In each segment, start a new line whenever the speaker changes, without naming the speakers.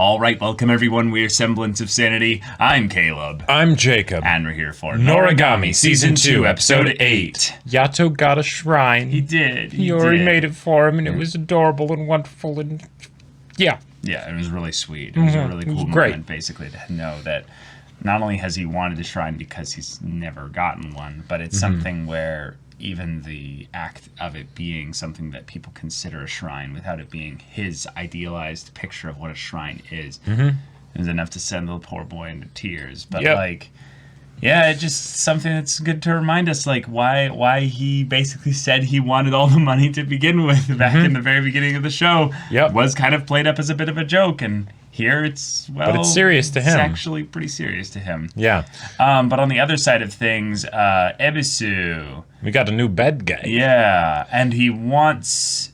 All right, welcome everyone. We're Semblance of Sanity. I'm Caleb.
I'm Jacob.
And we're here for
Noragami, Season 2, Episode 8. Yato got a shrine.
He did.
He already made it for him, and it was adorable and wonderful, and yeah.
Yeah, it was really sweet. It was a really cool moment, basically, to know that not only has he wanted a shrine because he's never gotten one, but it's something where even the act of it being something that people consider a shrine without it being his idealized picture of what a shrine is enough to send the poor boy into tears. But it's just something that's good to remind us, like, why he basically said he wanted all the money to begin with back in the very beginning of the show. Was kind of played up as a bit of a joke, and here it's, well,
but it's serious to him.
It's actually pretty serious to him.
Yeah.
But on the other side of things, Ebisu.
We got a new bed guy.
Yeah, and he wants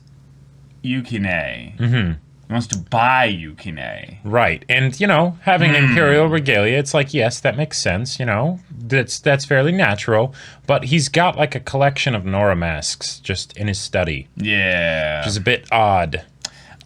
Yukine. He wants to buy Yukine.
Right, and, you know, having imperial regalia, it's like, yes, that makes sense, you know, that's fairly natural, but he's got, like, a collection of Nora masks just in his study.
Yeah.
Which is a bit odd.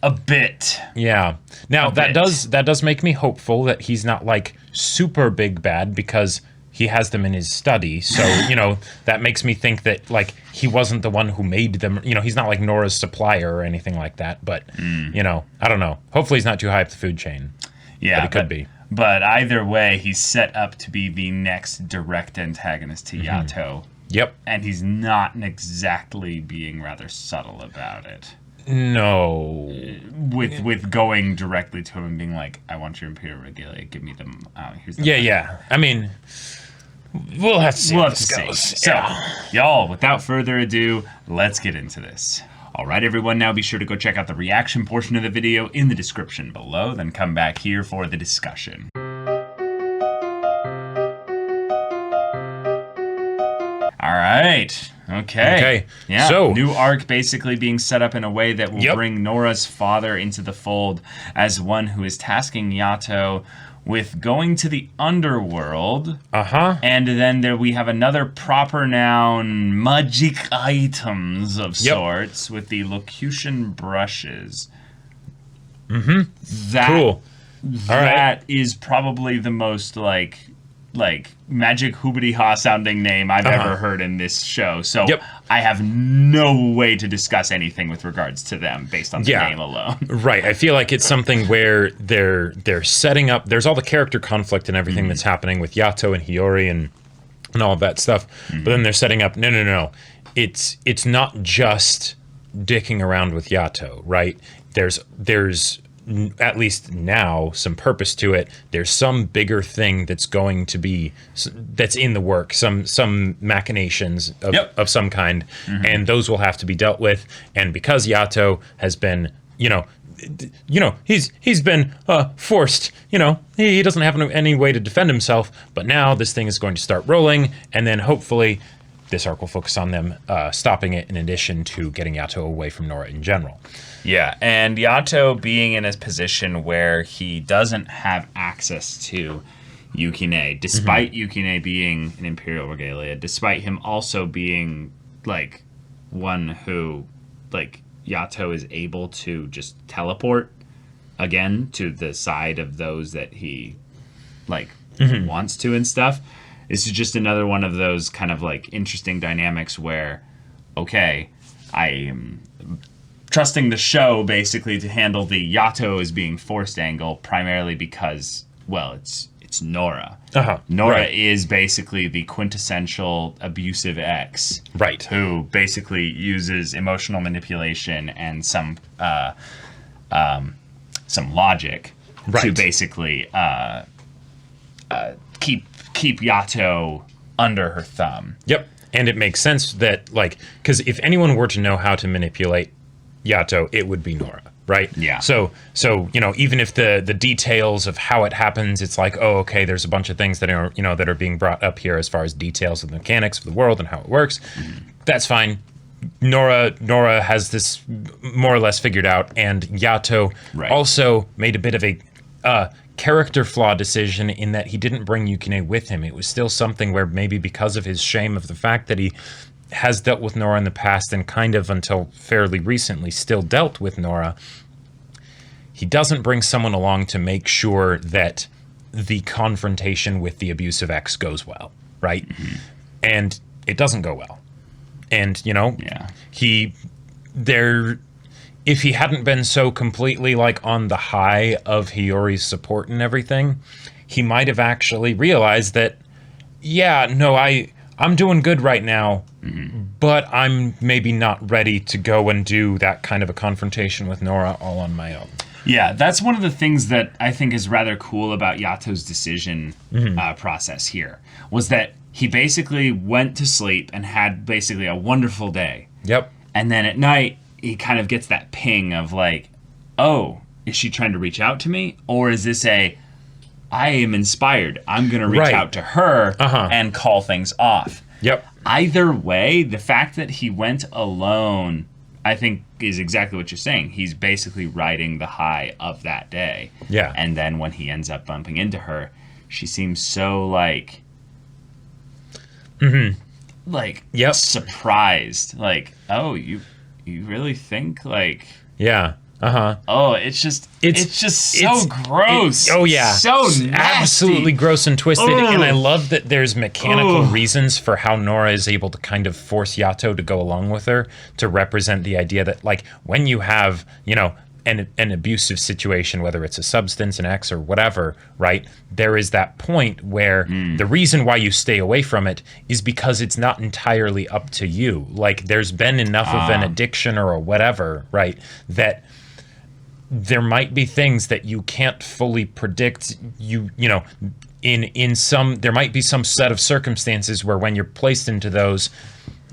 A bit.
Yeah. Now, that does make me hopeful that he's not, like, super big bad, because he has them in his study, so, you know, that makes me think that, like, he wasn't the one who made them. You know, he's not like Nora's supplier or anything like that, but, you know, I don't know. Hopefully he's not too high up the food chain.
Yeah,
but he could be.
But either way, he's set up to be the next direct antagonist to Yato.
Yep.
And he's not exactly being rather subtle about it.
No.
With going directly to him and being like, I want your imperial regalia, give me them. Here's the
Yeah. I mean, we'll have to see how this goes.
So, y'all, without further ado, let's get into this. All right, everyone, now be sure to go check out the reaction portion of the video in the description below, then come back here for the discussion. All right. Okay. Yeah.
So,
new arc basically being set up in a way that will bring Nora's father into the fold as one who is tasking Yato with going to the underworld. And then we have another proper noun magic items of sorts with the locution brushes.
Cool.
That is probably the most like magic hoobity-ha sounding name I've ever heard in this show. So I have no way to discuss anything with regards to them based on the name alone.
Right. I feel like it's something where they're setting up. There's all the character conflict and everything that's happening with Yato and Hiyori and all of that stuff. But then they're setting up. No. It's not just dicking around with Yato, right? There's at least now some purpose to it. There's some bigger thing that's going to be that's in the work, some machinations of some kind, and those will have to be dealt with. And because Yato has been he's been forced, he doesn't have any way to defend himself, but now this thing is going to start rolling, and then hopefully this arc will focus on them stopping it in addition to getting Yato away from Nora in general.
Yeah, and Yato being in a position where he doesn't have access to Yukine, despite Yukine being an imperial regalia, despite him also being, like, one who, like, Yato is able to just teleport again to the side of those that he, like, wants to and stuff. This is just another one of those kind of, like, interesting dynamics where, okay, I am trusting the show basically to handle the Yato as being forced angle, primarily because, well, it's Nora. Nora is basically the quintessential abusive ex, who basically uses emotional manipulation and some logic to basically keep Yato under her thumb.
Yep, and it makes sense that, like, because if anyone were to know how to manipulate Yato, it would be Nora, right?
Yeah.
So even if the details of how it happens, it's like, oh, okay, there's a bunch of things that are that are being brought up here as far as details of the mechanics of the world and how it works. That's fine. Nora has this more or less figured out, and Yato also made a bit of a character flaw decision in that he didn't bring Yukine with him. It was still something where maybe because of his shame of the fact that he has dealt with Nora in the past and kind of until fairly recently still dealt with Nora, he doesn't bring someone along to make sure that the confrontation with the abusive ex goes well, right? And it doesn't go well. And, you know, if he hadn't been so completely like on the high of Hiyori's support and everything, he might have actually realized that, I'm doing good right now, but I'm maybe not ready to go and do that kind of a confrontation with Nora all on my own.
Yeah, that's one of the things that I think is rather cool about Yato's decision process here, was that he basically went to sleep and had basically a wonderful day.
Yep.
And then at night, he kind of gets that ping of like, oh, is she trying to reach out to me? Or is this I am inspired, I'm going to reach out to her and call things off.
Yep.
Either way, the fact that he went alone, I think, is exactly what you're saying. He's basically riding the high of that day.
Yeah.
And then when he ends up bumping into her, she seems so like surprised. Like, oh, you really think like...
Yeah.
Oh, it's just so gross. So nasty.
Absolutely gross and twisted. And I love that there's mechanical reasons for how Nora is able to kind of force Yato to go along with her, to represent the idea that, like, when you have, you know, an abusive situation, whether it's a substance, an ex, or whatever, right? There is that point where the reason why you stay away from it is because it's not entirely up to you. Like, there's been enough of an addiction or a whatever, right, that there might be things that you can't fully predict. You know, in some, there might be some set of circumstances where when you're placed into those,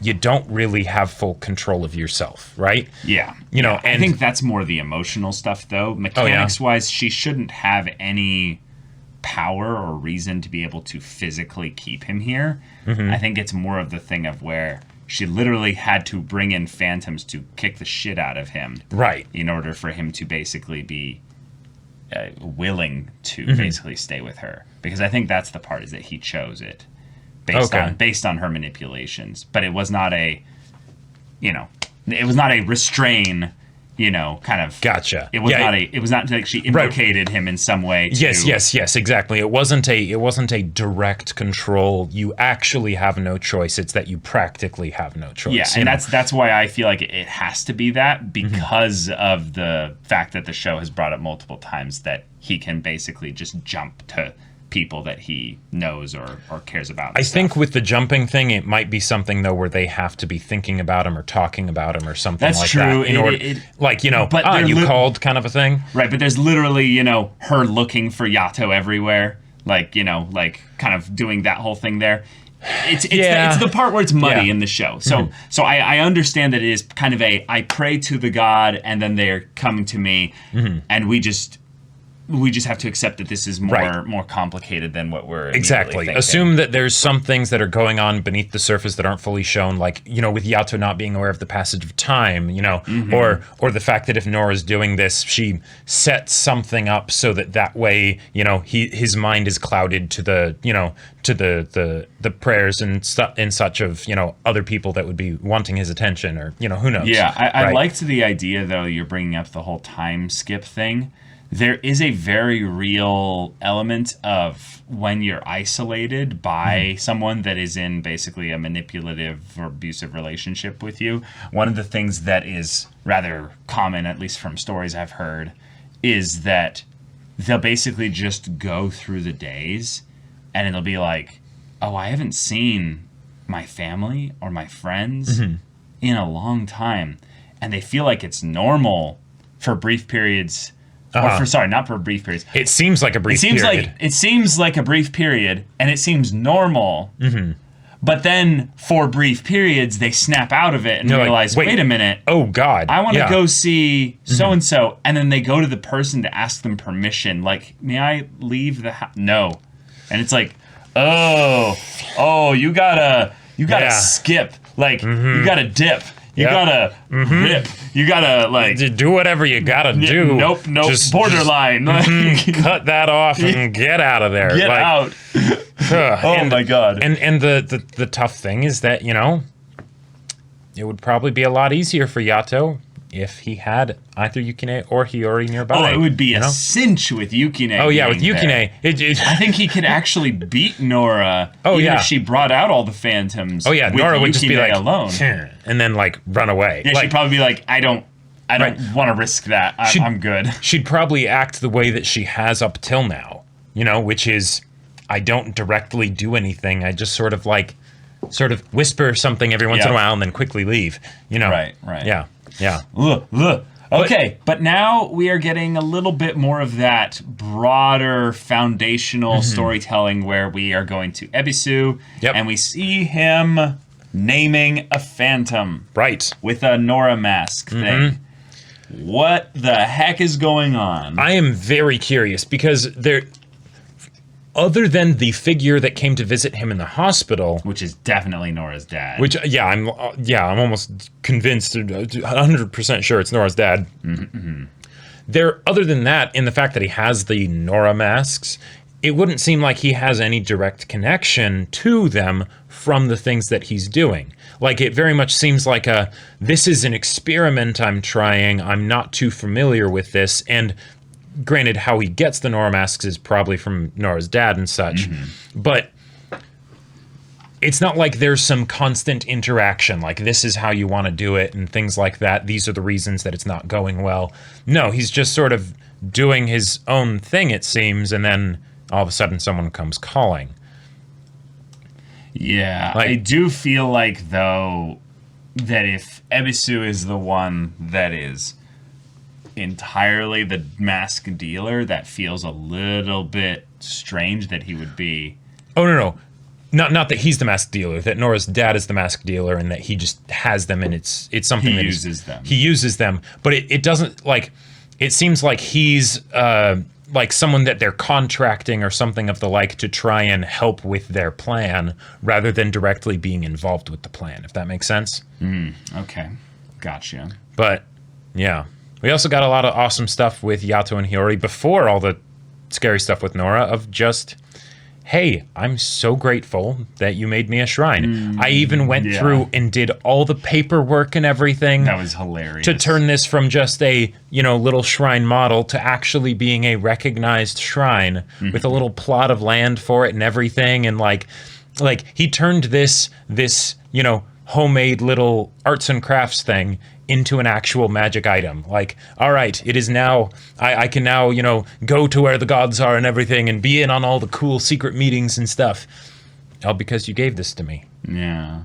you don't really have full control of yourself, right?
Yeah.
You know, and
I think that's more the emotional stuff, though. Mechanics-wise, she shouldn't have any power or reason to be able to physically keep him here. I think it's more of the thing of where she literally had to bring in phantoms to kick the shit out of him.
Right.
In order for him to basically be willing to basically stay with her. Because I think that's the part, is that he chose it. Based on her manipulations. But it was not a restrain, you know, kind of.
Gotcha.
It was not like she implicated him in some way.
Yes, exactly. It wasn't a direct control. You actually have no choice. It's that you practically have no choice.
Yeah, and that's why I feel like it has to be that, because of the fact that the show has brought up multiple times that he can basically just jump to people that he knows or cares about.
I think with the jumping thing, it might be something, though, where they have to be thinking about him or talking about him or something like that.
That's true.
In order, like, you know, you called kind of a thing.
Right, but there's literally, you know, her looking for Yato everywhere. Like, you know, like kind of doing that whole thing there. It's the part where it's muddy in the show. So I understand that it is kind of I pray to the god and then they're coming to me and we just have to accept that this is more complicated than what we're
exactly
thinking.
Assume that there's some things that are going on beneath the surface that aren't fully shown, like, you know, with Yato not being aware of the passage of time, you know, or the fact that if Nora's doing this, she sets something up so that way, you know, his mind is clouded to the, you know, to the prayers and such of, you know, other people that would be wanting his attention, or, you know, who knows.
Yeah, I liked the idea, though, you're bringing up the whole time skip thing. There is a very real element of when you're isolated by someone that is in basically a manipulative or abusive relationship with you. One of the things that is rather common, at least from stories I've heard, is that they'll basically just go through the days and it'll be like, oh, I haven't seen my family or my friends in a long time. And they feel like it's normal for brief periods. Not for brief periods.
It seems like a brief period.
It seems like a brief period, and it seems normal. But then, for brief periods, they snap out of it and realize,
like,
wait a minute.
Oh, God.
I want to go see so-and-so. And then they go to the person to ask them permission. Like, may I leave the house? No. And it's like, oh, you gotta skip. Like, you gotta dip. You gotta rip. You gotta, like...
do whatever you gotta do.
Nope. Just, borderline.
Cut that off and get out of there.
Get out. My God.
And the tough thing is that, you know, it would probably be a lot easier for Yato if he had either Yukine or Hiyori nearby.
Oh, it would be a cinch with Yukine.
Oh, yeah, with Yukine.
I think he could actually beat Nora even if she brought out all the phantoms.
Oh, yeah, Nora would just be like,
alone.
And then, like, run away.
Yeah, she'd probably be like, I don't want to risk that. I'm good.
She'd probably act the way that she has up till now, which is, I don't directly do anything. I just sort of whisper something every once in a while and then quickly leave,
Right.
Yeah.
Look. Okay, but now we are getting a little bit more of that broader foundational storytelling where we are going to Ebisu and we see him naming a phantom.
Right.
With a Nora mask thing. What the heck is going on?
I am very curious because other than the figure that came to visit him in the hospital,
which is definitely Nora's dad.
Which I'm almost convinced, 100% sure it's Nora's dad. Other than that, in the fact that he has the Nora masks, it wouldn't seem like he has any direct connection to them from the things that he's doing. Like, it very much seems like this is an experiment I'm trying. I'm not too familiar with this, and granted, how he gets the Nora masks is probably from Nora's dad and such, but it's not like there's some constant interaction, like this is how you want to do it and things like that. These are the reasons that it's not going well. No, he's just sort of doing his own thing, it seems, and then all of a sudden someone comes calling.
Yeah, I do feel like, though, that if Ebisu is the one that is entirely the mask dealer, that feels a little bit strange that he would be.
Oh, no. Not that he's the mask dealer, that Nora's dad is the mask dealer and that he just has them and it's something
he uses them.
He uses them, but it doesn't, like, it seems like he's like someone that they're contracting or something of the like to try and help with their plan rather than directly being involved with the plan, if that makes sense.
Okay. Gotcha.
But, yeah. We also got a lot of awesome stuff with Yato and Hiyori before all the scary stuff with Nora of just, hey, I'm so grateful that you made me a shrine. I even went through and did all the paperwork and everything.
That was hilarious.
To turn this from just a, little shrine model to actually being a recognized shrine with a little plot of land for it and everything. And like he turned this, homemade little arts and crafts thing into an actual magic item. Like, all right, it is now, I can now, go to where the gods are and everything and be in on all the cool secret meetings and stuff. All because you gave this to me.
Yeah.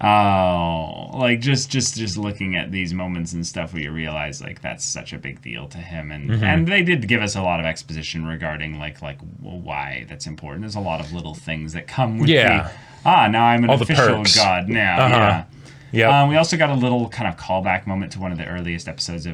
Oh, like just looking at these moments and stuff where you realize like that's such a big deal to him. And they did give us a lot of exposition regarding like why that's important. There's a lot of little things that come with now I'm an official god now. Yeah. We also got a little kind of callback moment to one of the earliest episodes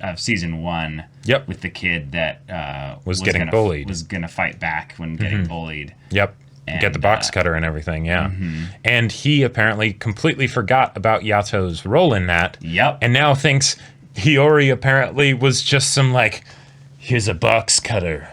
of season 1.
Yep.
With the kid that
was getting bullied.
Was gonna fight back when getting bullied.
Yep. And get the box cutter and everything, And he apparently completely forgot about Yato's role in that.
Yep.
And now thinks Hiyori apparently was just some here's a box cutter.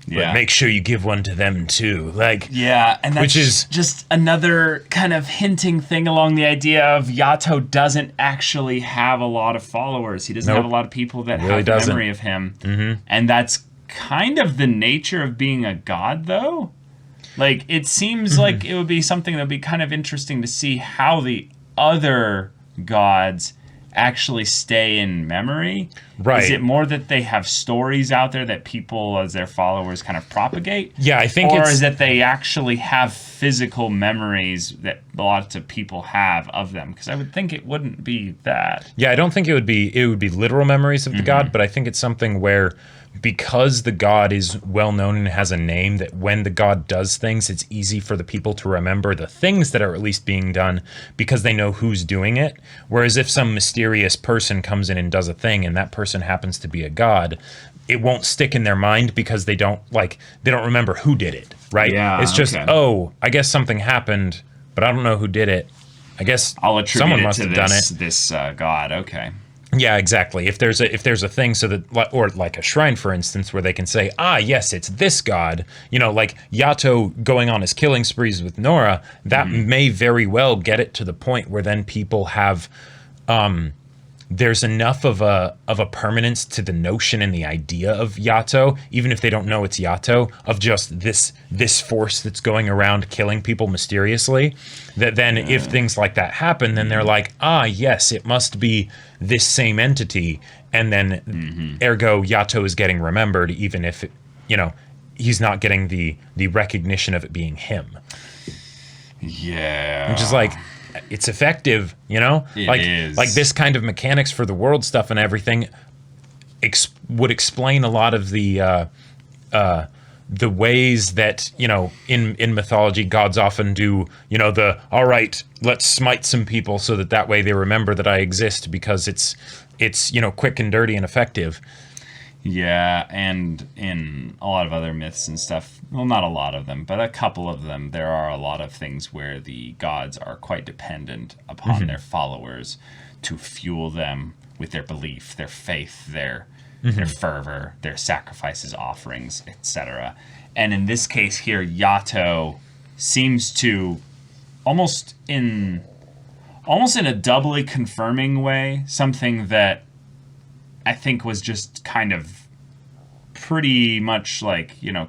But make sure you give one to them too. And that's
which is just another kind of hinting thing along the idea of Yato doesn't actually have a lot of followers. He doesn't have a lot of people that have memory of him. And that's kind of the nature of being a god, though. Like, it seems like it would be something that would be kind of interesting to see how the other gods actually stay in memory.
Right.
Is it more that they have stories out there that people as their followers kind of propagate?
Yeah, I think
or is that they actually have physical memories that lots of people have of them? Because I would think it wouldn't be that.
Yeah, I don't think it would be literal memories of the god, but I think it's something where because the god is well known and has a name, that when the god does things, it's easy for the people to remember the things that are at least being done because they know who's doing it. Whereas if some mysterious person comes in and does a thing and that person happens to be a god, it won't stick in their mind because they don't remember who did it, right?
Yeah,
it's just, I guess something happened, but I don't know who did it. I guess someone must have done it.
This god, okay.
Yeah, exactly. If there's a thing so that, or like a shrine, for instance, where they can say, yes, it's this god, like Yato going on his killing sprees with Nora, that may very well get it to the point where then people have there's enough of a permanence to the notion and the idea of Yato, even if they don't know it's Yato, of just this force that's going around killing people mysteriously, that then if things like that happen, then they're like, ah, yes, it must be this same entity, and then ergo Yato is getting remembered, even if he's not getting the recognition of it being him.
Yeah.
Which is like, it's effective,
It is.
Like this kind of mechanics for the world stuff and everything would explain a lot of the ways that, in mythology, gods often do, all right, let's smite some people so that way they remember that I exist because it's quick and dirty and effective.
Yeah, and in a lot of other myths and stuff, well, not a lot of them, but a couple of them, there are a lot of things where the gods are quite dependent upon their followers to fuel them with their belief, their faith, their fervor, their sacrifices, offerings, etc. And in this case here, Yato seems to almost in a doubly confirming way, something that I think was just kind of pretty much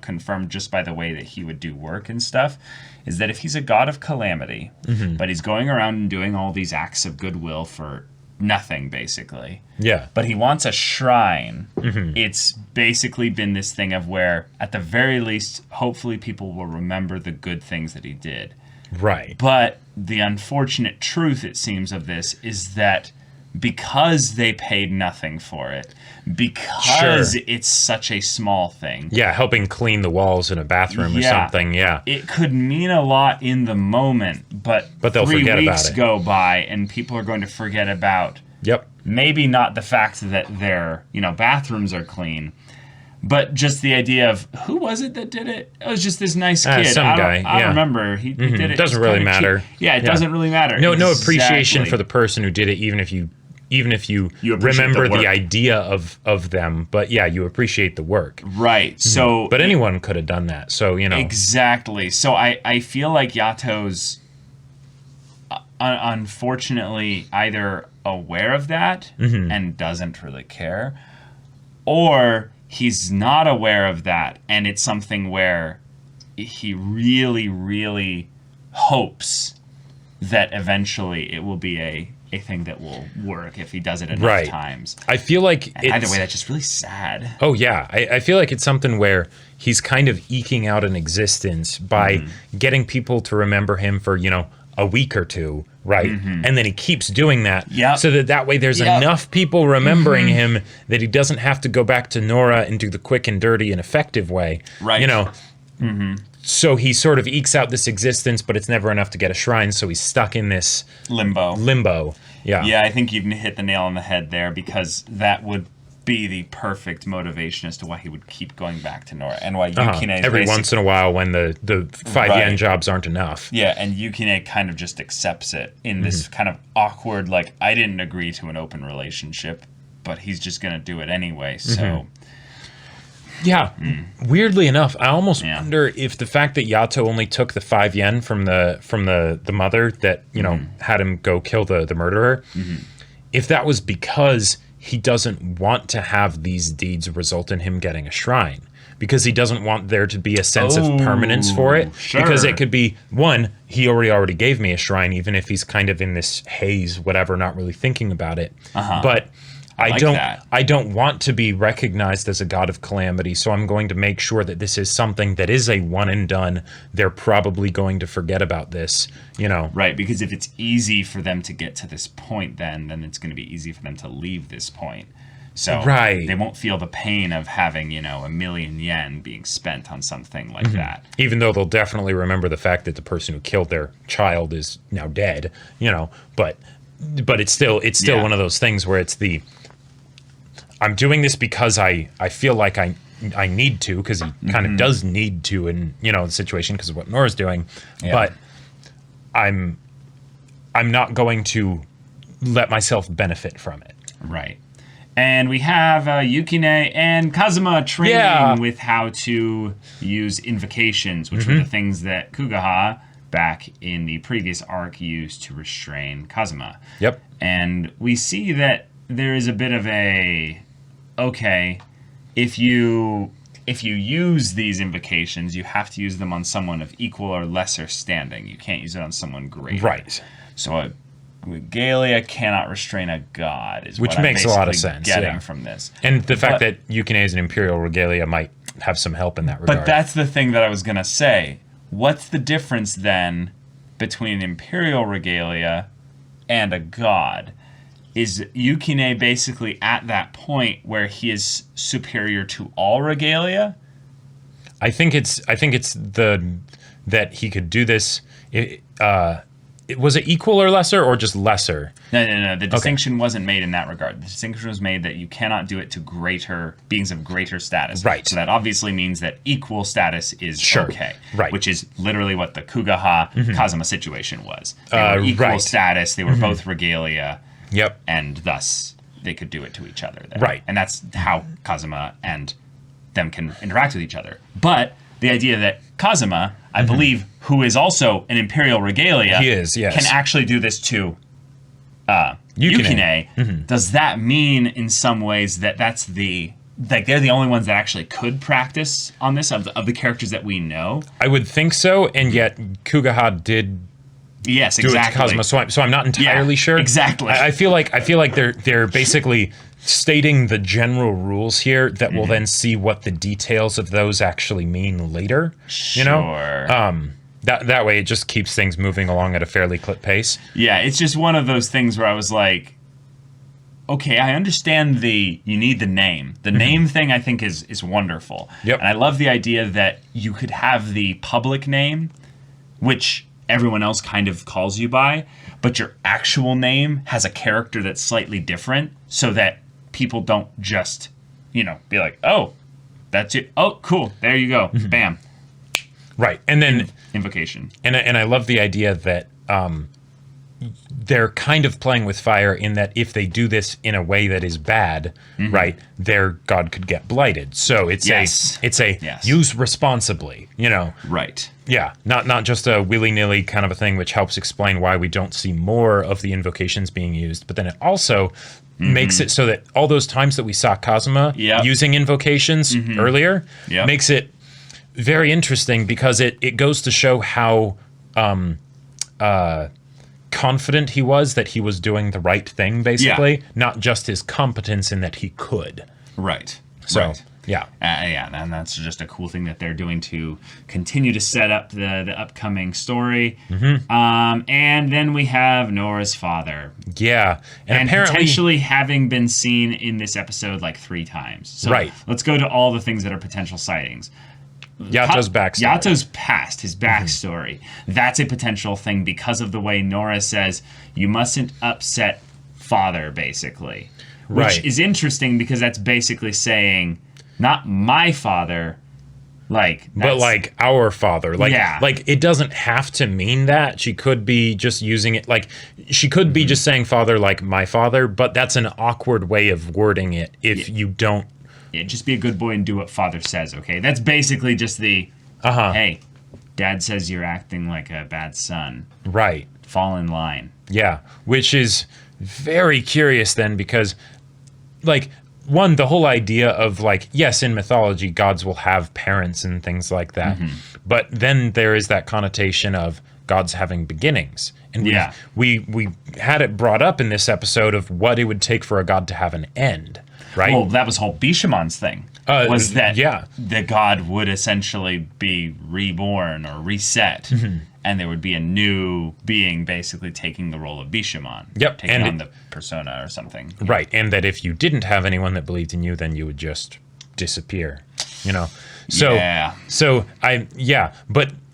confirmed just by the way that he would do work and stuff, is that if he's a god of calamity, but he's going around and doing all these acts of goodwill for nothing, basically.
Yeah.
But he wants a shrine. It's basically been this thing of where, at the very least, hopefully people will remember the good things that he did.
Right.
But the unfortunate truth, it seems, of this is that because they paid nothing for it, because it's such a small thing.
Yeah, helping clean the walls in a bathroom or something, it
could mean a lot in the moment, but
they'll
3
forget
weeks
about it.
Go by and people are going to forget about maybe not the fact that their bathrooms are clean, but just the idea of who was it that did it? It was just this nice kid.
Some guy.
I don't remember. He did it.
Doesn't really matter.
Cheap. Yeah, it doesn't really matter.
No appreciation for the person who did it, even if you remember the idea of them, but you appreciate the work.
Right. So
but anyone could have done that. So,
Exactly. So I feel like Yato's unfortunately either aware of that and doesn't really care, or he's not aware of that and it's something where he really, really hopes that eventually it will be a thing that will work if he does it enough times.
I feel like
either way, that's just really sad.
Oh yeah, I feel like it's something where he's kind of eking out an existence by getting people to remember him for a week or two, right? And then he keeps doing that, so that way there's enough people remembering him that he doesn't have to go back to Nora and do the quick and dirty and effective way,
right?
So he sort of ekes out this existence, but it's never enough to get a shrine, so he's stuck in this limbo. Yeah,
I think you've hit the nail on the head there, because that would be the perfect motivation as to why he would keep going back to Nora, and why Yukine
every once in a while when the 5 yen jobs aren't enough.
Yeah, and Yukine kind of just accepts it in this kind of awkward, like, I didn't agree to an open relationship, but he's just going to do it anyway, so...
Yeah, weirdly enough, I almost wonder if the fact that Yato only took the 5 yen from the mother that had him go kill the murderer, if that was because he doesn't want to have these deeds result in him getting a shrine, because he doesn't want there to be a sense of permanence for it.
Sure.
Because it could be, one, he already gave me a shrine, even if he's kind of in this haze, whatever, not really thinking about it. But I don't want to be recognized as a god of calamity, so I'm going to make sure that this is something that is a one and done. They're probably going to forget about this,
Right, because if it's easy for them to get to this point, then it's going to be easy for them to leave this point. So they won't feel the pain of having, 1,000,000 yen being spent on something like that.
Even though they'll definitely remember the fact that the person who killed their child is now dead, but it's still one of those things where it's I'm doing this because I feel like I need to, because he kind of does need to in the situation because of what Nora's doing, but I'm not going to let myself benefit from it.
Right. And we have Yukine and Kazuma training with how to use invocations, which were the things that Kugaha back in the previous arc used to restrain Kazuma.
Yep.
And we see that there is a bit of a, okay, if you use these invocations, you have to use them on someone of equal or lesser standing. You can't use it on someone greater.
Right.
So a regalia cannot restrain a god, is
Which
what
makes
I'm
a lot of
basically
sense,
getting
yeah.
from this.
And the fact that Yukine is an imperial regalia might have some help in that regard.
But that's the thing that I was going to say. What's the difference then between an imperial regalia and a god? Is Yukine basically at that point where he is superior to all regalia?
I think it's that he could do this. Was it equal or lesser, or just lesser?
No. The distinction wasn't made in that regard. The distinction was made that you cannot do it to greater beings of greater status.
Right.
So that obviously means that equal status is okay.
Right.
Which is literally what the Kugaha Kazuma situation was. They were equal
right.
status. They were both regalia.
Yep.
And thus they could do it to each other. There.
Right.
And that's how Kazuma and them can interact with each other. But the idea that Kazuma, I believe, who is also an imperial regalia,
he is, yes,
can actually do this to Yukine. Does that mean in some ways that that's they're the only ones that actually could practice on this of the characters that we know?
I would think so, and yet Kugaha did
Yes,
do
exactly.
it to Kazuma, so I'm not entirely sure.
Exactly.
I feel like they're basically stating the general rules here that we'll then see what the details of those actually mean later. You know? That way it just keeps things moving along at a fairly clip pace.
Yeah, it's just one of those things where I was like, okay, I understand you need the name. The name thing I think is wonderful.
Yep.
And I love the idea that you could have the public name, which everyone else kind of calls you by, but your actual name has a character that's slightly different so that people don't just, be like, oh, that's it. Oh, cool. There you go. Bam.
Right. And then
Invocation.
and I love the idea that they're kind of playing with fire in that if they do this in a way that is bad, right, their god could get blighted. So it's
Yes.
use responsibly,
Right.
Yeah, not just a willy-nilly kind of a thing, which helps explain why we don't see more of the invocations being used. But then it also makes it so that all those times that we saw Kazuma using invocations earlier makes it very interesting because it goes to show how confident he was that he was doing the right thing, basically, not just his competence in that he could.
Right.
So,
right.
yeah.
And that's just a cool thing that they're doing to continue to set up the upcoming story. And then we have Nora's father.
Yeah.
And
apparently,
potentially having been seen in this episode like 3 times. So let's go to all the things that are potential sightings.
Yato's backstory.
Yato's past, his backstory. That's a potential thing because of the way Nora says, you mustn't upset father, basically. Which is interesting because that's basically saying, not my father,
but like our father. Like it doesn't have to mean that. She could be just using it she could be just saying father like my father, but that's an awkward way of wording it if you don't.
Yeah, just be a good boy and do what father says, okay? That's basically just the, hey, dad says you're acting like a bad son.
Right.
Fall in line.
Yeah, which is very curious then because, one, the whole idea of, yes, in mythology, gods will have parents and things like that. But then there is that connotation of gods having beginnings. And we had it brought up in this episode of what it would take for a god to have an end. Right.
Well, that was whole Bishamon's thing. Was that the god would essentially be reborn or reset, and there would be a new being basically taking the role of Bishamon.
Yep.
Taking on the persona or something.
Right. And that if you didn't have anyone that believed in you, then you would just disappear. But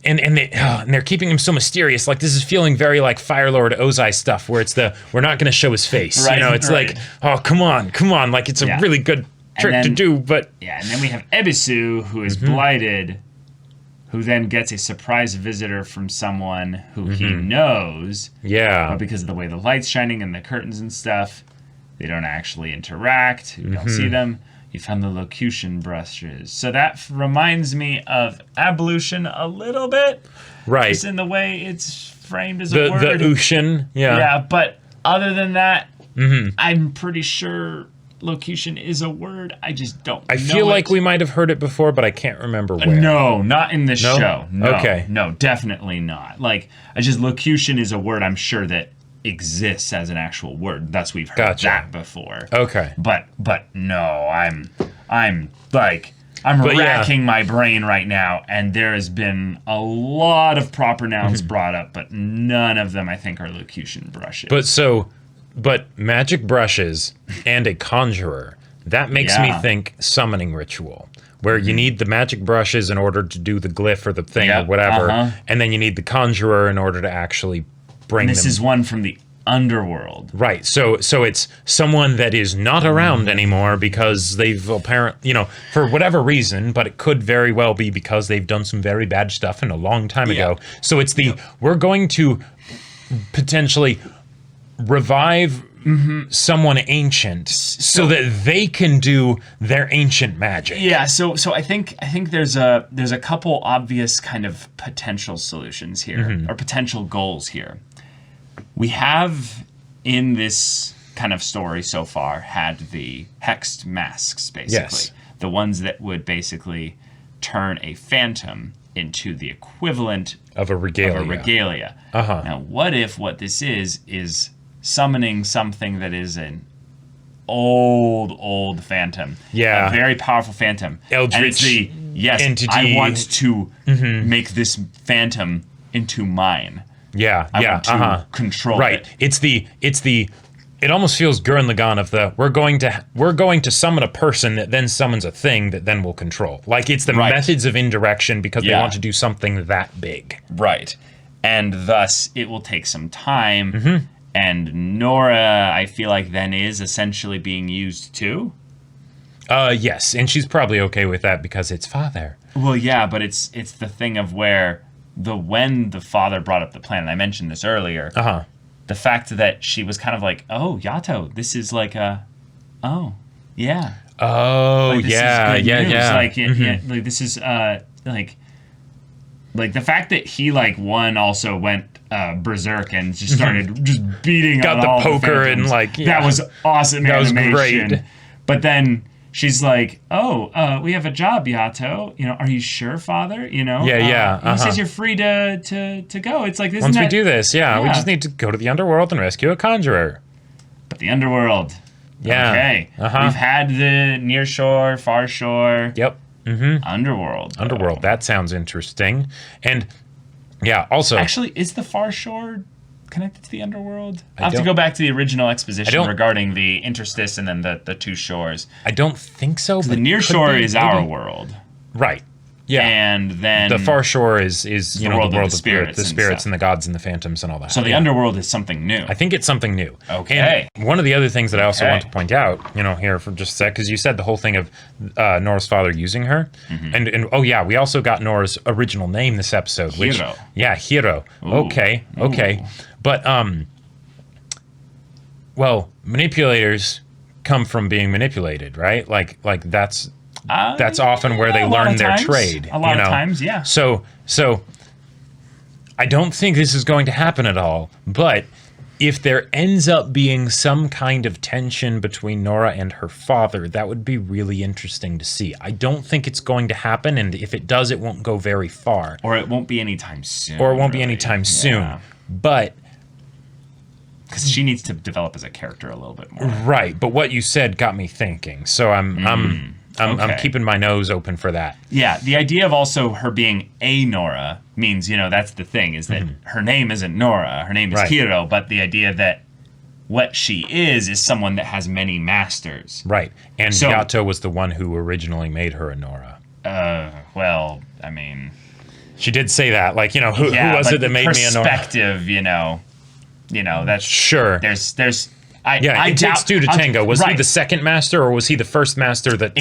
and they're keeping him so mysterious. This is feeling very like Fire Lord Ozai stuff, where it's we're not going to show his face.
Right,
It's like, oh, come on, it's a really good trick to do, but
and then we have Ebisu, who is blighted, who then gets a surprise visitor from someone who he knows.
Yeah,
but because of the way the light's shining and the curtains and stuff, they don't actually interact. You don't see them. You found the locution brushes. So that reminds me of ablution a little bit.
Right.
Just in the way it's framed as a word.
The Ushin,
Yeah, but other than that, I'm pretty sure locution is a word. I just don't
I feel like we might have heard it before, but I can't remember where.
No, not in this show. No,
okay.
No, definitely not. Like, locution is a word I'm sure that exists as an actual word. Thus, we've heard that before.
Okay.
But no, I'm racking my brain right now, and there has been a lot of proper nouns brought up, but none of them I think are locution brushes.
But magic brushes and a conjurer, that makes me think summoning ritual, where you need the magic brushes in order to do the glyph or the thing or whatever, and then you need the conjurer in order to actually bring
this is one from the underworld.
Right. So it's someone that is not around anymore because they've apparently, for whatever reason, but it could very well be because they've done some very bad stuff in a long time ago. So it's we're going to potentially revive someone ancient so that they can do their ancient magic.
Yeah, so I think there's a couple obvious kind of potential solutions here or potential goals here. We have in this kind of story so far had the hexed masks, basically. The ones that would basically turn a phantom into the equivalent
of a regalia.
Now, what if what this is summoning something that is an old phantom.
Yeah.
A very powerful phantom.
Eldritch entity.
I want to make this phantom into mine.
Yeah,
I want to control it.
It almost feels Gurren Lagann of the we're going to summon a person that then summons a thing that then will control. Like it's the methods of indirection because they want to do something that big.
Right. And thus it will take some time. And Nora, I feel like then is essentially being used too.
Yes, and she's probably okay with that because it's father.
Well, yeah, but it's the thing of where when the father brought up the plan, and I mentioned this earlier, the fact that she was kind of like, oh, Yato, this is like oh, yeah.
Oh,
like, this
yeah,
is good
yeah,
news.
yeah.
Like this is, like the fact that he, one also went berserk and just started just beating
Got
on
the
all
poker
the phantoms.
and,
that was awesome
that
animation.
was great.
But then she's like, oh, we have a job, Yato. Are you sure, father?
Yeah.
He says you're free to go. It's like,
once we do this, we just need to go to the underworld and rescue a conjurer.
But the underworld.
Yeah.
Okay. We've had the near shore, far shore.
Yep.
Underworld.
Underworld. That sounds interesting. And yeah, also
actually, is the far shore connected to the underworld? I have to go back to the original exposition regarding the interstice and then the two shores.
I don't think so. But
the near shore is our world.
Right. Yeah.
And then
the far shore is the world of the spirits
and
the gods and the phantoms and all that.
So the underworld is something new.
I think it's something new.
Okay.
And one of the other things that I also want to point out, here for just a sec, because you said the whole thing of Nora's father using her, and we also got Nora's original name this episode,
Hiro.
Hiro.
Ooh.
Okay. But manipulators come from being manipulated, right? Like that's often where they learn their trade.
A lot of times, yeah.
So I don't think this is going to happen at all. But if there ends up being some kind of tension between Nora and her father, that would be really interesting to see. I don't think it's going to happen, and if it does, it won't go very far.
Or it won't be anytime soon.
Soon. But
because she needs to develop as a character a little bit more.
Right. But what you said got me thinking. So I'm keeping my nose open for that.
Yeah, the idea of also her being a Nora means, that's the thing, is that her name isn't Nora, her name is Hiro, but the idea that what she is someone that has many masters.
Right, and Yato was the one who originally made her a Nora. Well, I mean... She did say that, who was it that made me a Nora?
Perspective, that's...
Sure.
There's...
It takes two to tango. Was he the second master, or was he the first master that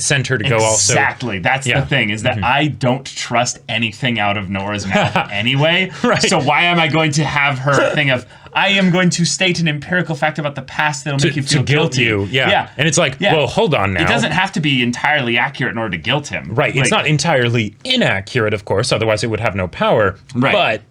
sent her to go also?
Exactly. That's the thing, is that I don't trust anything out of Nora's mouth anyway.
Right.
So why am I going to have her thing of, I am going to state an empirical fact about the past that'll make you feel guilty.
Yeah. And it's like, well, hold on now.
It doesn't have to be entirely accurate in order to guilt him.
Right. It's not entirely inaccurate, of course, otherwise it would have no power.
Right.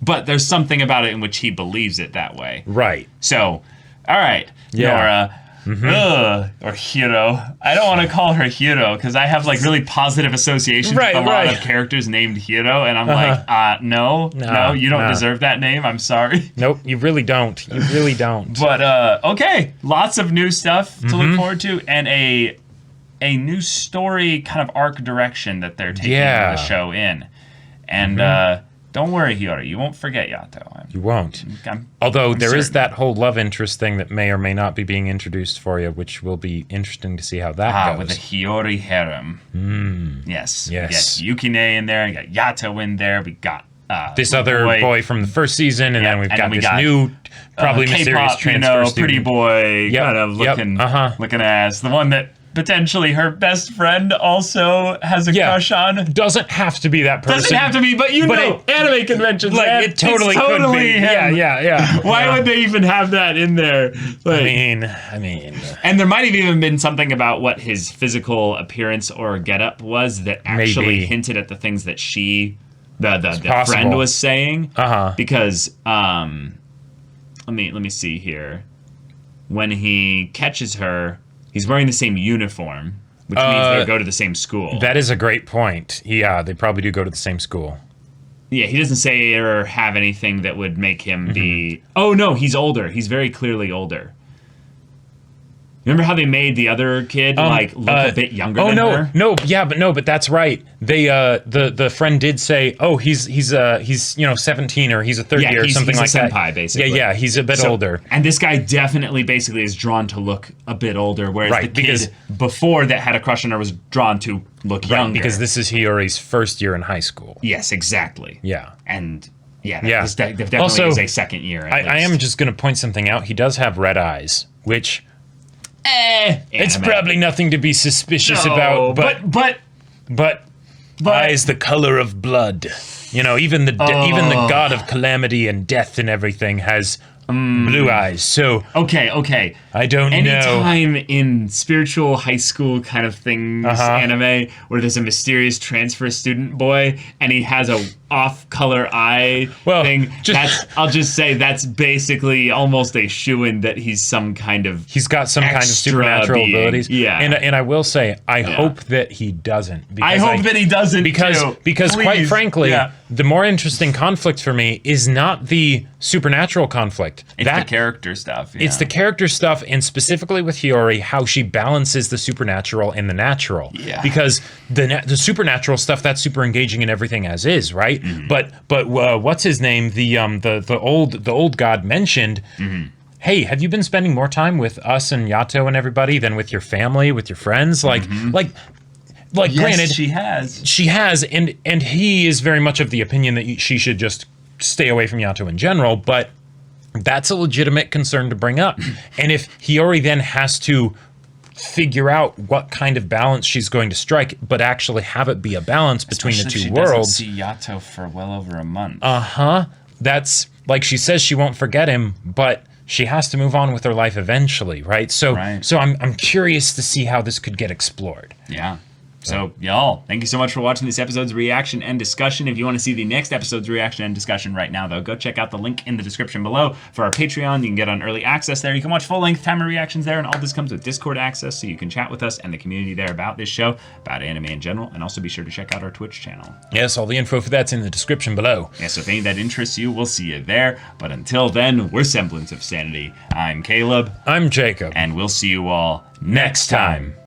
But there's something about it in which he believes it that way.
Right.
So... All right,
Yeah.
Nora, or Hiro. I don't want to call her Hiro because I have like really positive associations with a lot of characters named Hiro, and I'm like, no, you don't deserve that name. I'm sorry.
Nope, you really don't. You really don't.
But okay, lots of new stuff to look forward to, and a new story kind of arc direction that they're taking the show in. And don't worry, Hiro, you won't forget Yato.
You won't. Although there is that whole love interest thing that may or may not be being introduced for you, which will be interesting to see how that goes.
With the Hiyori harem. Yes. We got Yukine in there, we got Yato in there, we got
this other boy from the first season, and then we've got this new, probably mysterious transfer student.
Pretty boy, kind of looking ass. The one that potentially her best friend also has a crush on.
Doesn't have to be that person.
Doesn't have to be, but anime conventions.
Like, it totally could be.
Him. Yeah. Why would they even have that in there? Like,
I mean.
And there might have even been something about what his physical appearance or getup was that actually hinted at the things that the friend was saying. Because let me see here. When he catches her, he's wearing the same uniform, which means they go to the same school.
That is a great point. Yeah, they probably do go to the same school.
Yeah, he doesn't say or have anything that would make him be... Oh, no, he's older. He's very clearly older. Remember how they made the other kid look a bit younger than her?
But that's right. They the friend did say, "Oh, he's 17 or he's a third year or something like that."
He's a senpai, basically.
Yeah, he's a bit older.
And this guy definitely basically is drawn to look a bit older, whereas the kid before that had a crush on her was drawn to look younger.
Because this is Hiyori's first year in high school.
Yes, exactly.
Yeah.
And this definitely also, is a second year.
I am just going to point something out. He does have red eyes, which. It's probably nothing to be suspicious about, but eyes the color of blood. Even the god of calamity and death and everything has blue eyes. So
okay.
I don't know.
Anytime in spiritual high school kind of things, anime, where there's a mysterious transfer student boy and he has a off-color eye thing, I'll just say that's basically almost a shoo-in that he's some kind of
he's got some kind of supernatural abilities.
Yeah,
and I will say I hope that he doesn't.
I hope that he doesn't
because quite frankly, the more interesting conflict for me is not the supernatural conflict.
It's the character stuff.
It's the character stuff, and specifically with Hiyori, how she balances the supernatural and the natural. Yeah. Because the supernatural stuff, that's super engaging and everything as is, right? Mm-hmm. But what's his name? The old god mentioned. Mm-hmm. Hey, have you been spending more time with us and Yato and everybody than with your family, with your friends? Like, yes, granted, she has, and he is very much of the opinion that she should just stay away from Yato in general, but that's a legitimate concern to bring up. And if Hiyori then has to figure out what kind of balance she's going to strike, but actually have it be a balance between the two worlds.
Doesn't see Yato for well over a month.
That's like she says she won't forget him, but she has to move on with her life eventually, right? So I'm curious to see how this could get explored.
Yeah. So, y'all, thank you so much for watching this episode's reaction and discussion. If you want to see the next episode's reaction and discussion right now, though, go check out the link in the description below for our Patreon. You can get on early access there. You can watch full-length timer reactions there, and all this comes with Discord access, so you can chat with us and the community there about this show, about anime in general, and also be sure to check out our Twitch channel.
Yes, all the info for that's in the description below.
Yeah, so if any of that interests you, we'll see you there. But until then, we're Semblance of Sanity. I'm Caleb.
I'm Jacob.
And we'll see you all next time.